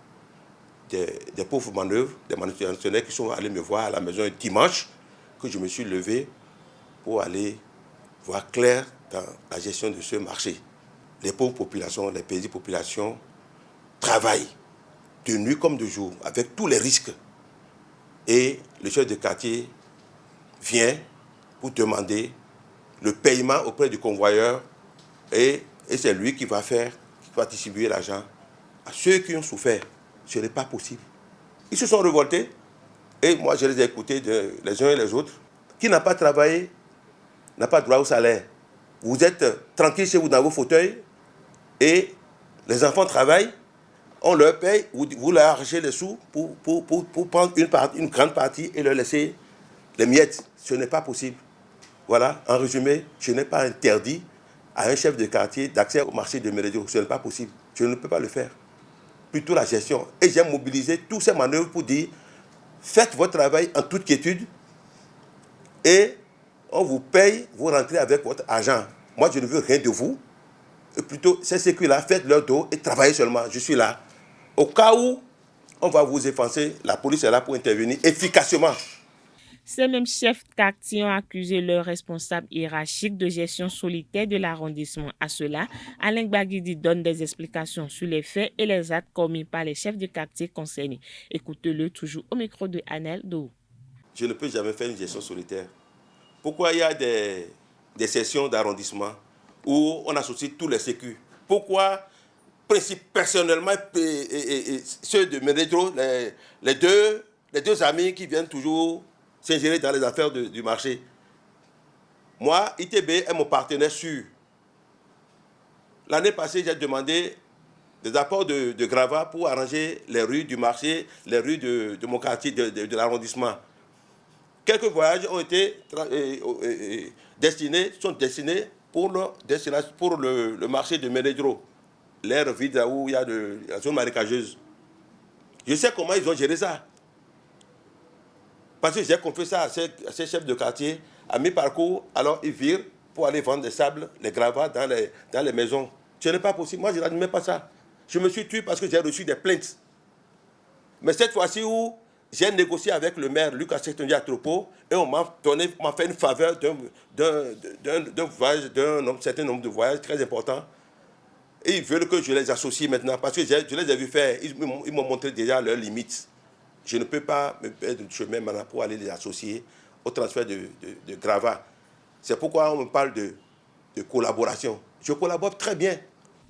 des pauvres manœuvres, des manutentionnaires qui sont allés me voir à la maison dimanche, que je me suis levé pour aller voir clair dans la gestion de ce marché. Les pauvres populations, les paisibles populations travaillent de nuit comme de jour, avec tous les risques. Et le chef de quartier vient pour demander le paiement auprès du convoyeur et c'est lui qui va distribuer l'argent à ceux qui ont souffert. Ce n'est pas possible. Ils se sont révoltés et moi je les ai écoutés les uns et les autres. Qui n'a pas travaillé n'a pas droit au salaire. Vous êtes tranquille chez vous dans vos fauteuils et les enfants travaillent, on leur paye, vous leur arrachez les sous pour prendre une grande partie et leur laisser les miettes. Ce n'est pas possible. Voilà, en résumé, je n'ai pas interdit à un chef de quartier d'accès au marché de Médédro. Ce n'est pas possible. Je ne peux pas le faire. Plutôt la gestion. Et j'ai mobilisé tous ces manœuvres pour dire, faites votre travail en toute quiétude et on vous paye, vous rentrez avec votre argent. Moi, je ne veux rien de vous. Et plutôt, ces sécu-là, faites leur dos et travaillez seulement. Je suis là. Au cas où on va vous effacer, la police est là pour intervenir efficacement. Ces mêmes chefs quartiers ont accusé leurs responsables hiérarchiques de gestion solitaire de l'arrondissement. À cela, Alain Baguidi donne des explications sur les faits et les actes commis par les chefs de quartier concernés. Écoutez-le toujours au micro de Anel Dou. Je ne peux jamais faire une gestion solitaire. Pourquoi il y a des sessions d'arrondissement où on associe tous les sécus? Pourquoi, personnellement, ceux de Médédro, les deux amis qui viennent toujours s'ingérer dans les affaires du marché? Moi, ITB est mon partenaire sûr. L'année passée, j'ai demandé des apports de gravats pour arranger les rues du marché, les rues de mon quartier, de l'arrondissement. Quelques voyages ont été sont destinés pour le marché de Médédro, l'aire vide là où il y a la zone marécageuse. Je sais comment ils ont géré ça. Parce que j'ai confié ça à ces chefs de quartier. À mi-parcours, alors ils virent pour aller vendre des sables, les gravats dans les maisons. Ce n'est pas possible. Moi, je n'admets pas ça. Je me suis tué parce que j'ai reçu des plaintes. Mais cette fois-ci où j'ai négocié avec le maire Lucas Sectondi-Atropo et on m'a fait une faveur d'un voyage, d'un certain nombre de voyages très importants. Et ils veulent que je les associe maintenant parce que je les ai vus faire. Ils m'ont montré déjà leurs limites. Je ne peux pas me perdre de chemin maintenant pour aller les associer au transfert de gravats. C'est pourquoi on me parle de collaboration. Je collabore très bien.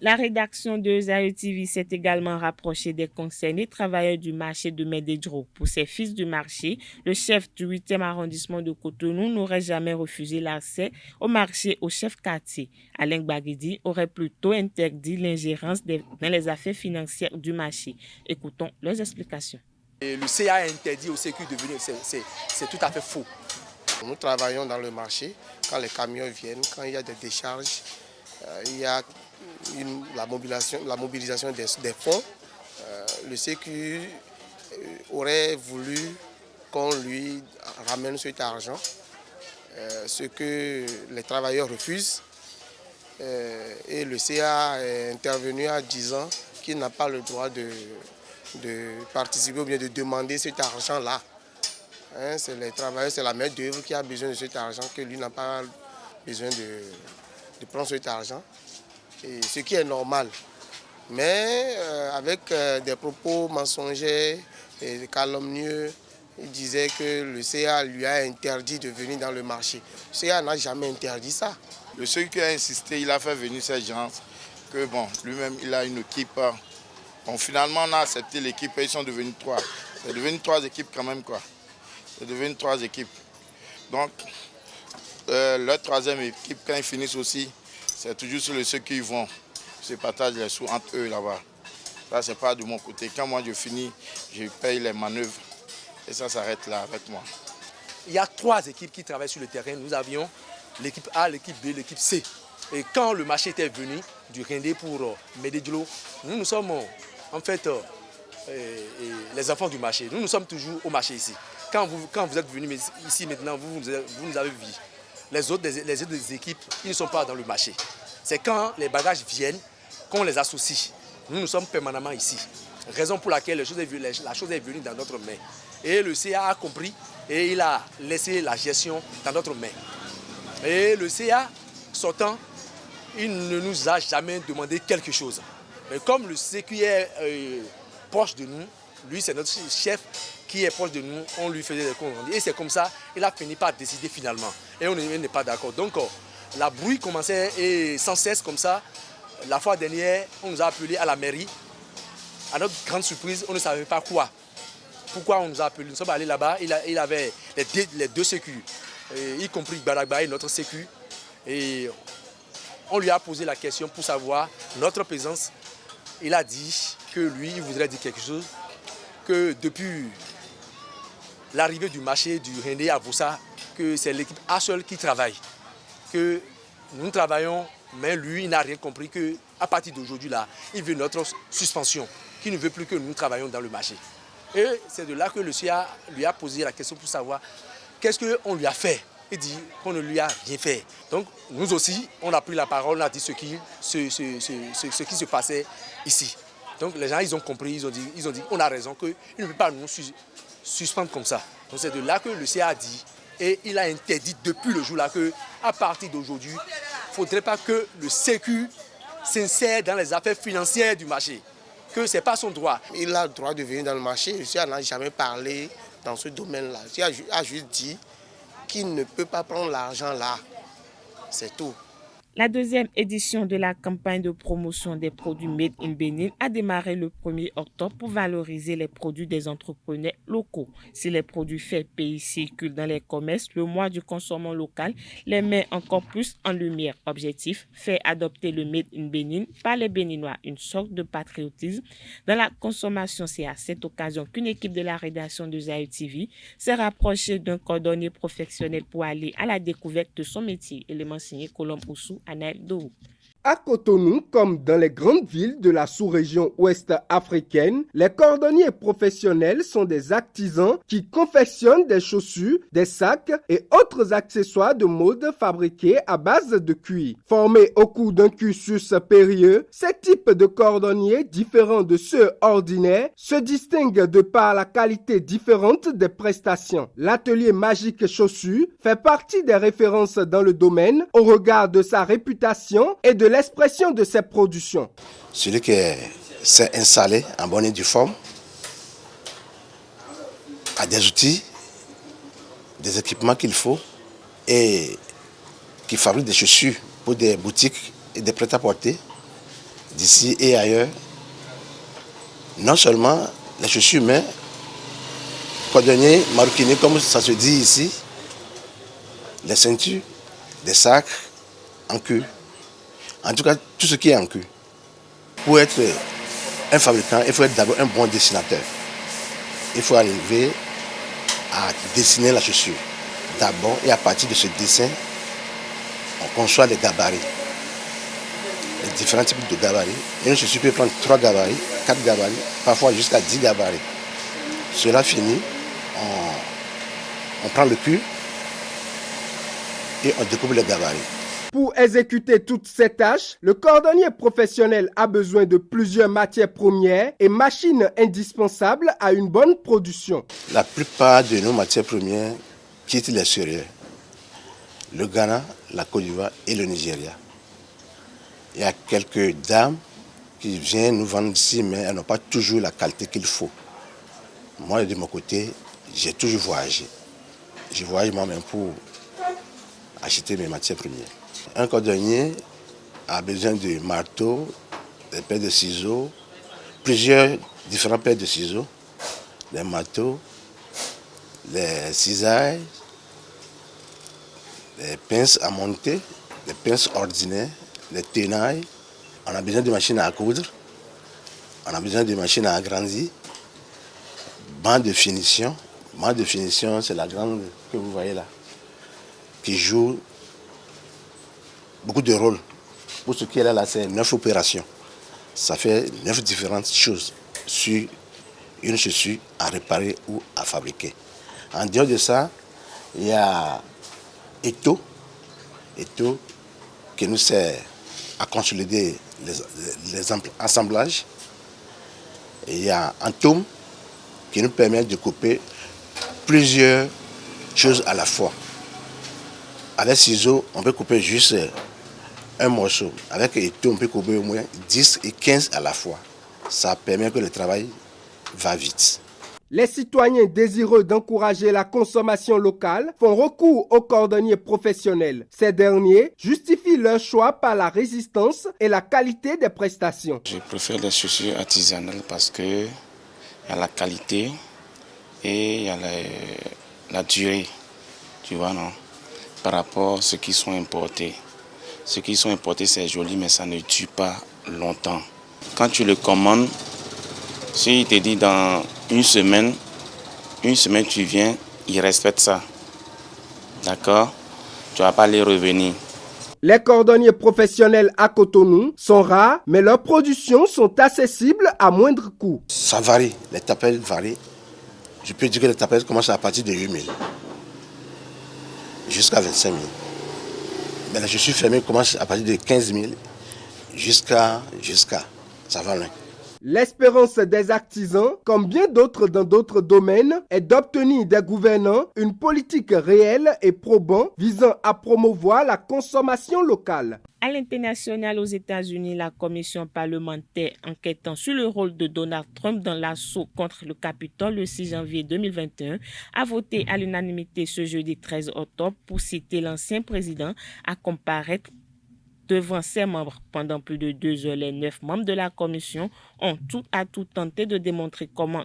La rédaction de Zaïre TV s'est également rapprochée des concernés travailleurs du marché de Médédro. Pour ces fils du marché, le chef du 8e arrondissement de Cotonou n'aurait jamais refusé l'accès au marché au chef quartier. Alain Baguidi aurait plutôt interdit l'ingérence dans les affaires financières du marché. Écoutons leurs explications. Et le CA a interdit au sécu de venir, c'est tout à fait faux. Nous travaillons dans le marché, quand les camions viennent, quand il y a des décharges, il y a la mobilisation des fonds. Le sécu aurait voulu qu'on lui ramène cet argent, ce que les travailleurs refusent. Et le CA est intervenu en disant qu'il n'a pas le droit de participer ou bien de demander cet argent-là. Hein, c'est les travailleurs, c'est la main-d'œuvre qui a besoin de cet argent, que lui n'a pas besoin de prendre cet argent. Et ce qui est normal. Mais avec des propos mensongers et calomnieux, il disait que le CA lui a interdit de venir dans le marché. Le CA n'a jamais interdit ça. Le seul qui a insisté, il a fait venir ces gens, que bon, lui-même il a une équipe. Bon, finalement on a accepté l'équipe et ils sont devenus 3. C'est devenu 3 équipes quand même quoi. C'est devenu 3 équipes. Donc leur 3e équipe, quand ils finissent aussi, c'est toujours sur ceux qui vont se partagent les sous entre eux là-bas. Ça c'est pas de mon côté. Quand moi je finis, je paye les manœuvres et ça s'arrête là avec moi. Il y a 3 équipes qui travaillent sur le terrain. Nous avions l'équipe A, l'équipe B, l'équipe C. Et quand le marché était venu du Rendé pour Médédilo, nous sommes en fait les enfants du marché. Nous sommes toujours au marché ici. Quand vous êtes venus ici maintenant, vous nous avez vu. Les autres équipes, ils ne sont pas dans le marché. C'est quand les bagages viennent qu'on les associe. Nous sommes permanemment ici. Raison pour laquelle la chose est venue dans notre main. Et le CA a compris et il a laissé la gestion dans notre main. Et le CA, sortant, il ne nous a jamais demandé quelque chose. Mais comme le CQ est proche de nous, lui c'est notre chef qui est proche de nous, on lui faisait des comptes rendus. Et c'est comme ça, il a fini par décider finalement. Et on n'est pas d'accord. Donc la bruit commençait et sans cesse comme ça. La fois dernière, on nous a appelés à la mairie. À notre grande surprise, on ne savait pas quoi. Pourquoi on nous a appelés? Nous sommes allés là-bas, il avait les 2 sécu, y compris Baragba et notre sécu. Et on lui a posé la question pour savoir notre présence. Il a dit que lui, il voudrait dire quelque chose, que depuis l'arrivée du marché du Rendé à Vossa, que c'est l'équipe A seule qui travaille. Que nous travaillons, mais lui, il n'a rien compris, qu'à partir d'aujourd'hui, là, il veut notre suspension, qu'il ne veut plus que nous travaillions dans le marché. Et c'est de là que le CA lui a posé la question pour savoir qu'est-ce qu'on lui a fait. Il dit qu'on ne lui a rien fait. Donc nous aussi, on a pris la parole, on a dit ce qui se passait ici. Donc les gens, ils ont compris, ils ont dit on a raison, qu'il ne peut pas nous suspendre comme ça. Donc c'est de là que le CA a dit, et il a interdit depuis le jour là qu'à partir d'aujourd'hui, il ne faudrait pas que le Sécu s'insère dans les affaires financières du marché. Que ce n'est pas son droit. Il a le droit de venir dans le marché. Le CA n'a jamais parlé dans ce domaine-là. Le CA a juste dit qu'il ne peut pas prendre l'argent là. C'est tout. La 2e édition de la campagne de promotion des produits Made in Benin a démarré le 1er octobre pour valoriser les produits des entrepreneurs locaux. Si les produits faits pays circulent dans les commerces, le mois du consommant local les met encore plus en lumière. Objectif, faire adopter le Made in Benin par les Béninois, une sorte de patriotisme dans la consommation. C'est à cette occasion qu'une équipe de la rédaction de Zaï TV s'est rapprochée d'un cordonnier professionnel pour aller à la découverte de son métier. Élément signé Colombe Oussou. À Cotonou, comme dans les grandes villes de la sous-région ouest africaine, les cordonniers professionnels sont des artisans qui confectionnent des chaussures, des sacs et autres accessoires de mode fabriqués à base de cuir. Formés au cours d'un cursus périlleux, ces types de cordonniers, différents de ceux ordinaires, se distinguent de par la qualité différente des prestations. L'atelier Magique Chaussures fait partie des références dans le domaine au regard de sa réputation et de l'expression de ses productions. Celui qui s'est installé en bonne et due forme a des outils, des équipements qu'il faut et qui fabrique des chaussures pour des boutiques et des prêt-à-porter d'ici et ailleurs. Non seulement les chaussures, mais cordonniers, maroquiniers, comme ça se dit ici, les ceintures, des sacs en cuir. En tout cas, tout ce qui est en cuir. Pour être un fabricant, il faut être d'abord un bon dessinateur. Il faut arriver à dessiner la chaussure. D'abord, et à partir de ce dessin, on conçoit les gabarits. Les différents types de gabarits. Et une chaussure peut prendre 3 gabarits, 4 gabarits, parfois jusqu'à 10 gabarits. Cela fini, on prend le cuir et on découpe les gabarits. Pour exécuter toutes ces tâches, le cordonnier professionnel a besoin de plusieurs matières premières et machines indispensables à une bonne production. La plupart de nos matières premières quittent l'extérieur. Le Ghana, la Côte d'Ivoire et le Nigeria. Il y a quelques dames qui viennent nous vendre ici, mais elles n'ont pas toujours la qualité qu'il faut. Moi, de mon côté, j'ai toujours voyagé. Je voyage moi-même pour acheter mes matières premières. Un cordonnier a besoin de marteaux, des paires de ciseaux, plusieurs différentes paires de ciseaux, des marteaux, les cisailles, les pinces à monter, les pinces ordinaires, les tenailles. On a besoin de machines à coudre, on a besoin de machines à agrandir, banc de finition. Banc de finition, c'est la grande que vous voyez là, qui joue beaucoup de rôles. Pour ce qui est là, c'est 9 opérations. Ça fait 9 différentes choses sur une chaussure à réparer ou à fabriquer. En dehors de ça, il y a Eto qui nous sert à consolider les assemblages. Et il y a Antome qui nous permet de couper plusieurs choses à la fois. Avec ciseaux, on peut couper juste un morceau. Avec Eto, on peut couper au moins 10 et 15 à la fois. Ça permet que le travail va vite. Les citoyens désireux d'encourager la consommation locale font recours aux cordonniers professionnels. Ces derniers justifient leur choix par la résistance et la qualité des prestations. Je préfère les chaussures artisanales parce qu'il y a la qualité et il y a la durée, tu vois, non? Par rapport à ceux qui sont importés. Ceux qui sont importés, c'est joli, mais ça ne dure pas longtemps. Quand tu le commandes, si il te dit dans une semaine tu viens, il respecte ça. D'accord? Tu ne vas pas les revenir. Les cordonniers professionnels à Cotonou sont rares, mais leurs productions sont accessibles à moindre coût. Ça varie, les tapelles varient. Je peux dire que les tapelles commencent à partir de 8 000 jusqu'à 25 000. Mais là, je suis fermé, commence à partir de 15 000 jusqu'à. Ça va loin. L'espérance des artisans, comme bien d'autres dans d'autres domaines, est d'obtenir des gouvernants une politique réelle et probante visant à promouvoir la consommation locale. À l'international, aux États-Unis, la commission parlementaire enquêtant sur le rôle de Donald Trump dans l'assaut contre le Capitole le 6 janvier 2021 a voté à l'unanimité ce jeudi 13 octobre pour citer l'ancien président à comparaître devant ses membres. Pendant plus de 2 heures, les 9 membres de la commission ont tout tenté de démontrer comment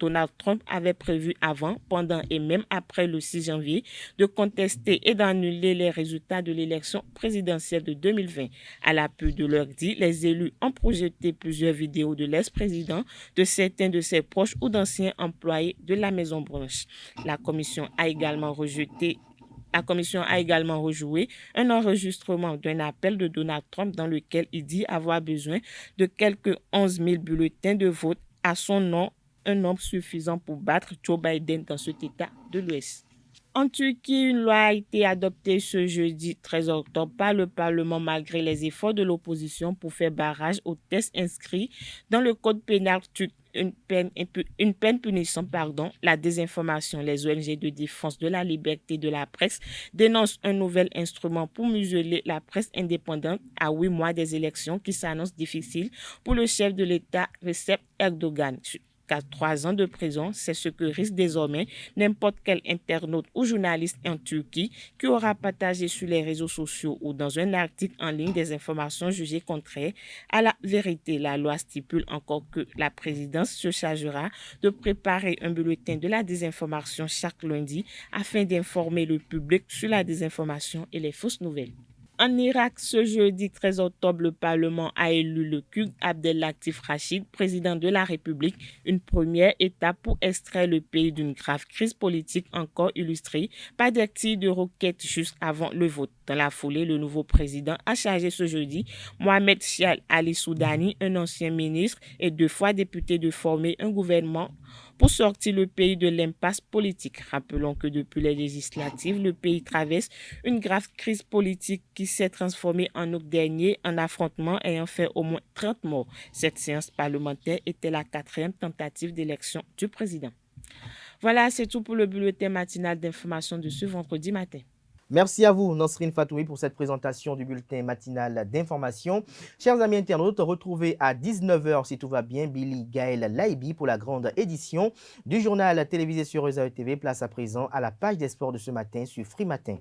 Donald Trump avait prévu avant, pendant et même après le 6 janvier de contester et d'annuler les résultats de l'élection présidentielle de 2020. À l'appui de leur dit, les élus ont projeté plusieurs vidéos de l'ex-président, de certains de ses proches ou d'anciens employés de la Maison-Blanche. La commission a également rejoué un enregistrement d'un appel de Donald Trump dans lequel il dit avoir besoin de quelques 11 000 bulletins de vote à son nom, un nombre suffisant pour battre Joe Biden dans cet État de l'Ouest. En Turquie, une loi a été adoptée ce jeudi 13 octobre par le Parlement malgré les efforts de l'opposition pour faire barrage aux tests inscrits dans le code pénal turc. Une peine punissant la désinformation. Les ONG de défense de la liberté de la presse dénoncent un nouvel instrument pour museler la presse indépendante à 8 mois des élections qui s'annoncent difficiles pour le chef de l'État Recep Erdogan. 3 ans de prison, c'est ce que risque désormais n'importe quel internaute ou journaliste en Turquie qui aura partagé sur les réseaux sociaux ou dans un article en ligne des informations jugées contraires à la vérité. La loi stipule encore que la présidence se chargera de préparer un bulletin de la désinformation chaque lundi afin d'informer le public sur la désinformation et les fausses nouvelles. En Irak, ce jeudi 13 octobre, le Parlement a élu le Kurd Abdelatif Rachid, président de la République, une première étape pour extraire le pays d'une grave crise politique encore illustrée par des tirs de roquettes juste avant le vote. Dans la foulée, le nouveau président a chargé ce jeudi Mohamed Chial Ali Soudani, un ancien ministre et 2 fois député, de former un gouvernement pour sortir le pays de l'impasse politique. Rappelons que depuis les législatives, le pays traverse une grave crise politique qui s'est transformée en août dernier en affrontement ayant fait au moins 30 morts. Cette séance parlementaire était la 4e tentative d'élection du président. Voilà, c'est tout pour le bulletin matinal d'information de ce vendredi matin. Merci à vous, Nasrine Fatoui, pour cette présentation du bulletin matinal d'information. Chers amis internautes, retrouvez à 19h, si tout va bien, Billy Gaël Laibi pour la grande édition du journal télévisé sur Reza TV. Place à présent à la page des sports de ce matin sur Free Matin.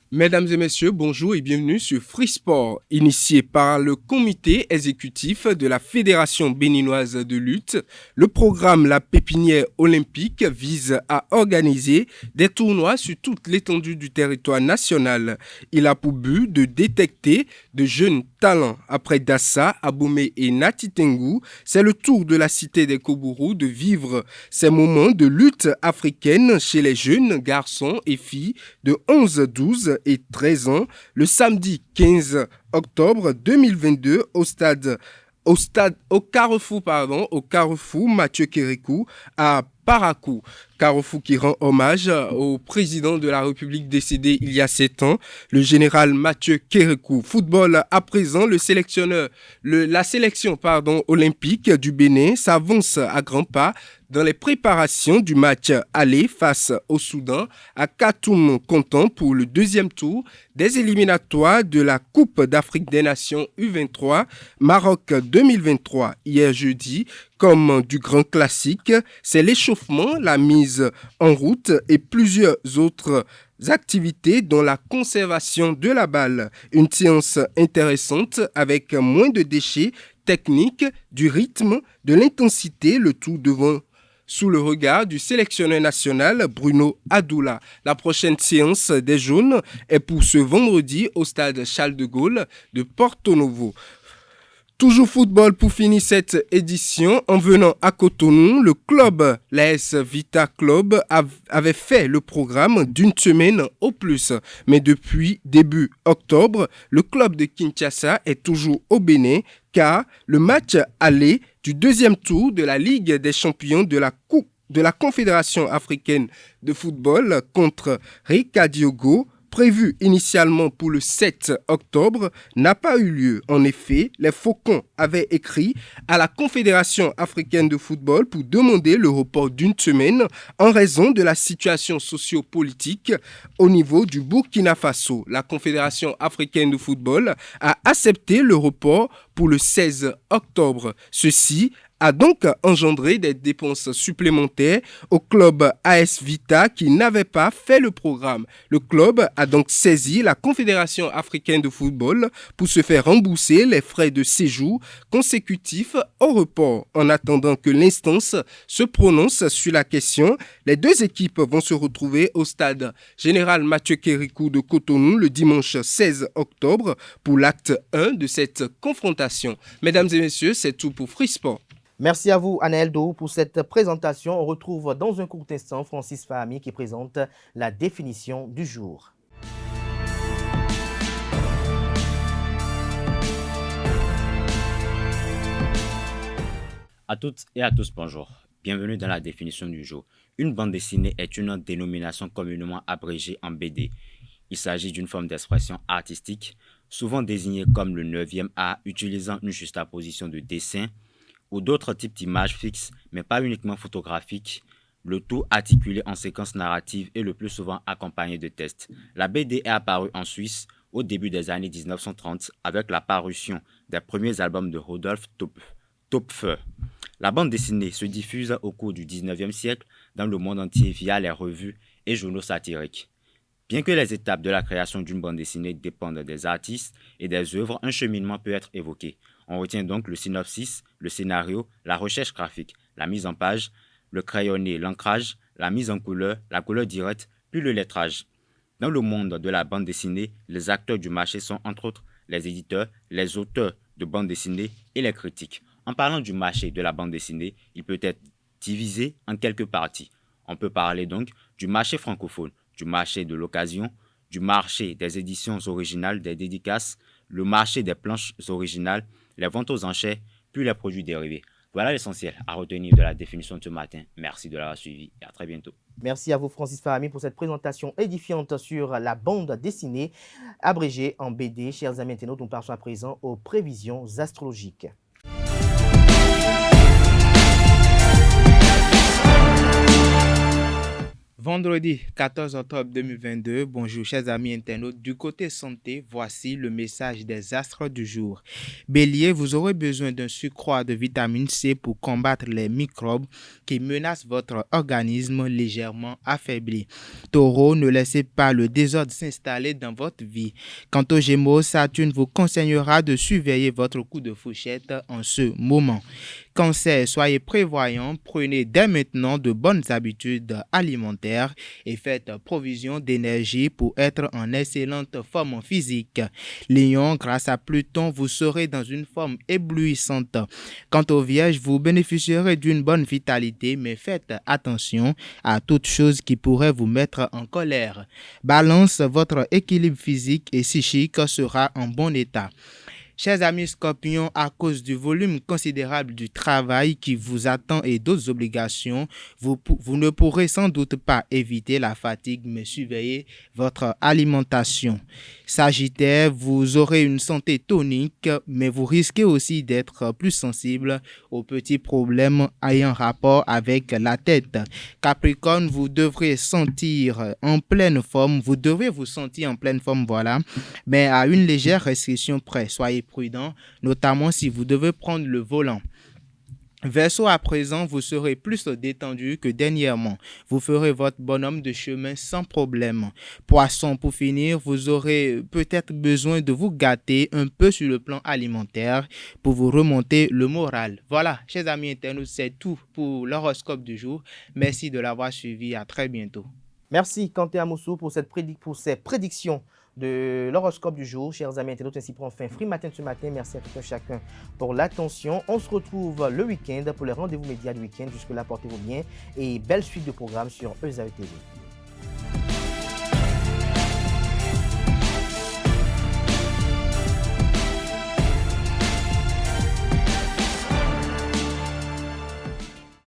Mesdames et messieurs, bonjour et bienvenue sur Free Sport, initié par le comité exécutif de la Fédération béninoise de lutte. Le programme La Pépinière olympique vise à organiser des tournois sur toute l'étendue du territoire national. Il a pour but de détecter de jeunes talents. Après Dassa, Abomey et Nati Tengu, c'est le tour de la cité des Kobourou de vivre ces moments de lutte africaine chez les jeunes garçons et filles de 11, 12 et 13 ans le samedi 15 octobre 2022 au Carrefour Mathieu Kérékou à Parakou. Carrefour qui rend hommage au président de la République décédé il y a 7 ans, le général Mathieu Kérékou. Football à présent, la sélection olympique du Bénin s'avance à grands pas dans les préparations du match aller face au Soudan à Khartoum, comptant pour le deuxième tour des éliminatoires de la Coupe d'Afrique des Nations U23 Maroc 2023. Hier jeudi, comme du grand classique, c'est l'échauffement, la mise en route et plusieurs autres activités dont la conservation de la balle. Une séance intéressante avec moins de déchets techniques, du rythme, de l'intensité, le tout devant sous le regard du sélectionneur national Bruno Adoula. La prochaine séance des Jaunes est pour ce vendredi au stade Charles de Gaulle de Porto Novo. Toujours football pour finir cette édition. En venant à Cotonou, le club, l'AS Vita Club, avait fait le programme d'une semaine au plus. Mais depuis début octobre, le club de Kinshasa est toujours au Bénin car le match aller du deuxième tour de la Ligue des champions de la Coupe de la Confédération africaine de football contre Ricadiogo, prévu initialement pour le 7 octobre, n'a pas eu lieu. En effet, les Faucons avaient écrit à la Confédération africaine de football pour demander le report d'une semaine en raison de la situation socio-politique au niveau du Burkina Faso. La Confédération africaine de football a accepté le report pour le 16 octobre. Ceci a donc engendré des dépenses supplémentaires au club AS Vita qui n'avait pas fait le programme. Le club a donc saisi la Confédération africaine de football pour se faire rembourser les frais de séjour consécutifs au report. En attendant que l'instance se prononce sur la question, les deux équipes vont se retrouver au stade Général Mathieu Kérékou de Cotonou le dimanche 16 octobre pour l'acte 1 de cette confrontation. Mesdames et messieurs, c'est tout pour Free Sport. Merci à vous, Anaël Dou, pour cette présentation. On retrouve dans un court instant Francis Fahami qui présente la définition du jour. À toutes et à tous, bonjour. Bienvenue dans la définition du jour. Une bande dessinée est une dénomination communément abrégée en BD. Il s'agit d'une forme d'expression artistique, souvent désignée comme le 9e art, utilisant une juxtaposition de dessins ou d'autres types d'images fixes, mais pas uniquement photographiques, le tout articulé en séquences narratives et le plus souvent accompagné de textes. La BD est apparue en Suisse au début des années 1930 avec la parution des premiers albums de Rudolf Topfer. La bande dessinée se diffuse au cours du 19e siècle dans le monde entier via les revues et journaux satiriques. Bien que les étapes de la création d'une bande dessinée dépendent des artistes et des œuvres, un cheminement peut être évoqué. On retient donc le synopsis, le scénario, la recherche graphique, la mise en page, le crayonné, l'ancrage, la mise en couleur, la couleur directe, puis le lettrage. Dans le monde de la bande dessinée, les acteurs du marché sont entre autres les éditeurs, les auteurs de bande dessinée et les critiques. En parlant du marché de la bande dessinée, il peut être divisé en quelques parties. On peut parler donc du marché francophone, du marché de l'occasion, du marché des éditions originales, des dédicaces, le marché des planches originales, les ventes aux enchères, puis les produits dérivés. Voilà l'essentiel à retenir de la définition de ce matin. Merci de l'avoir suivi et à très bientôt. Merci à vous, Francis Fahami, pour cette présentation édifiante sur la bande dessinée abrégée en BD. Chers amis internautes, nous passons à présent aux prévisions astrologiques. Vendredi 14 octobre 2022, bonjour chers amis internautes. Du côté santé, voici le message des astres du jour. Bélier, vous aurez besoin d'un surcroît de vitamine C pour combattre les microbes qui menacent votre organisme légèrement affaibli. Taureau, ne laissez pas le désordre s'installer dans votre vie. Quant aux Gémeaux, Saturne vous conseillera de surveiller votre coup de fourchette en ce moment. Cancer, soyez prévoyants, prenez dès maintenant de bonnes habitudes alimentaires et faites provision d'énergie pour être en excellente forme physique. Lion, grâce à Pluton, vous serez dans une forme éblouissante. Quant aux Vierges, vous bénéficierez d'une bonne vitalité, mais faites attention à toute chose qui pourrait vous mettre en colère. Balance, votre équilibre physique et psychique sera en bon état. Chers amis Scorpions, à cause du volume considérable du travail qui vous attend et d'autres obligations, vous ne pourrez sans doute pas éviter la fatigue, mais surveillez votre alimentation. Sagittaire, vous aurez une santé tonique, mais vous risquez aussi d'être plus sensible aux petits problèmes ayant rapport avec la tête. Capricorne, vous devrez vous sentir en pleine forme, voilà, mais à une légère restriction près. Soyez prudent, notamment si vous devez prendre le volant. Verseau, à présent, vous serez plus détendu que dernièrement. Vous ferez votre bonhomme de chemin sans problème. Poisson, pour finir, vous aurez peut-être besoin de vous gâter un peu sur le plan alimentaire pour vous remonter le moral. Voilà, chers amis internautes, c'est tout pour l'horoscope du jour. Merci de l'avoir suivi. À très bientôt. Merci Kanté Amoussou pour ces prédictions de l'horoscope du jour. Chers amis internautes, ainsi prend fin Free Matin de ce matin. Merci à tout un chacun pour l'attention. On se retrouve le week-end pour les rendez-vous médias du week-end. Jusque-là, portez-vous bien et belle suite de programmes sur ESAE TV.